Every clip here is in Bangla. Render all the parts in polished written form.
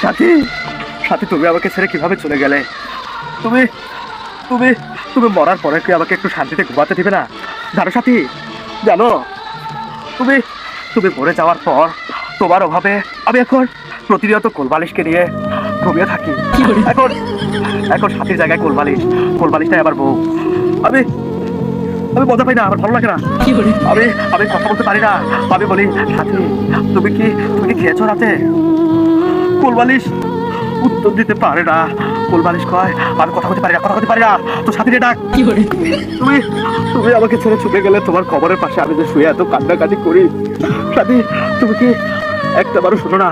সাথী, সাথী তুমি আমাকে ছেড়ে কিভাবে চলে গেলে? তুমি তুমি তুমি মরার পরে কি আমাকে একটু শান্তিতে ঘুমাতে দিবে না? জানো সাথী, জানো তুমি তুমি মরে যাওয়ার পর তোমার অভাবে আমি এখন প্রতিনিয়ত কোলবালিশকে নিয়ে ঘুমিয়ে থাকি। এখন এখন সাথীর জায়গায় কোলবালিশটাই আমার বউ। আমি আমি মজা পাই না, আমার ভালো লাগে না। আমি আমি কথা বলতে পারি না। আমি বলি সাথী, তুমি কি খেয়েছো রাতে? কোলবালিশ উত্তর দিতে পারে না। কোলবালিশ কয় আমি কথা বলতে পারি না, তো সাথীরে ডাক। তুমি তুমি আমাকে ছেড়ে ছুটে গেলে তোমার কবরের পাশে আমি যে শুয়ে এত কান্নাকাটি করি, সাথী তুমি কি একটাবারও শোনো না?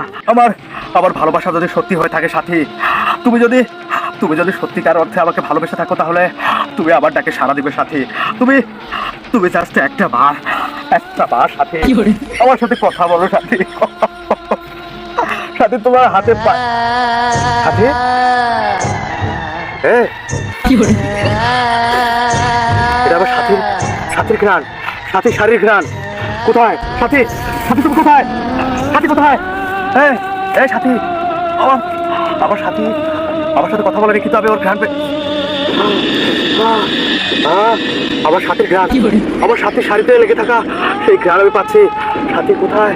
আমার ভালোবাসা যদি সত্যি হয়ে থাকে সাথী, তুমি যদি সত্যিকার অর্থে আমাকে ভালোবেসে থাকো, তাহলে তুমি আমার ডাকে সাড়া দিবে সাথী। তুমি জাস্ট একটা বার সাথী আমার সাথে কথা বলো সাথী। সাথী তোমার হাতে সাথী, এটা আমার সাথীর ঘ্রাণ, সাথী শাড়ির ঘ্রাণ। কোথায় সাথী? সাথী তুমি কোথায়? সাথী কোথায়? এই সাথী, আমার সাথী আমার সাথে কথা বলে কিন্তু আমি ওর ঘ্রাণ আমার সাথীর ঘ্রাণ, আমার সাথীর শাড়িতে লেগে থাকা সেই ঘ্রাণ আমি পাচ্ছি। সাথী কোথায়?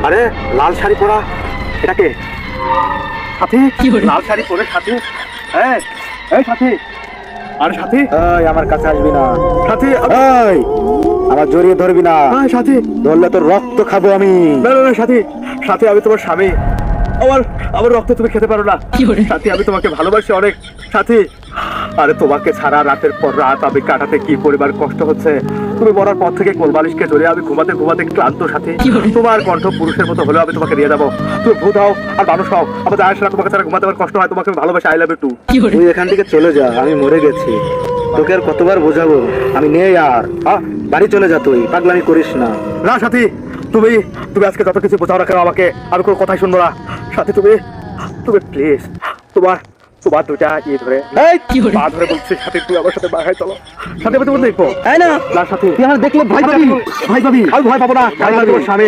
আরে লাল শাড়ি পরা, এটাকে সাথী, লাল শাড়ি পরে সাথী। এই সাথী, আরে সাথী আমার কাছে আসবি না সাথী, আমার জড়িয়ে ধরবি না। সাথী ধরলে তোর রক্ত খাবো আমি। না সাথী, আমি তোমার স্বামী। আমার রক্ত তুমি খেতে পারো না সাথী, আমি তোমাকে ভালোবাসি অনেক সাথী। আরে তোমাকে ছাড়া রাতের পর রাত আমি কাটাতে কি পরিবার কষ্ট হচ্ছে। তুমি মরার পর থেকে কোলবালিশকে ধরে আমি ঘুমাতে ক্লান্ত সাথী। তোমার কণ্ঠ পুরুষের মতো হলেও আমি তোমাকে দিয়ে যাবো। তুমি ভূত হও আর মানুষ হও, আমার যায় আসে না। তোমাকে ছাড়া ঘুমাতে আমার কষ্ট হয়, তোমাকে ভালোবাসি। I love you too. তুই এখান থেকে চলে যা, আমি মরে গেছি। তোকে আর কতবার বোঝাবো আমি নেই আর। বাড়ি চলে যা, তুই পাগলামি করিস না। না সাথী, তুমি আজকে যত কিছু বোঝাও না কেন আমাকে, আমি কোনো কথাই শুনবো না সাথী। তুমি প্লিজ তোমার দুটা ধরে পা ধরে বলছি সাথী, তুই আমার সাথে বাইরে চলো সাথী। আমি তোমার দেখবো না সাথী, তুই আর দেখলে ভয় পাবি। আমি ভয় পাবো না, স্বামী।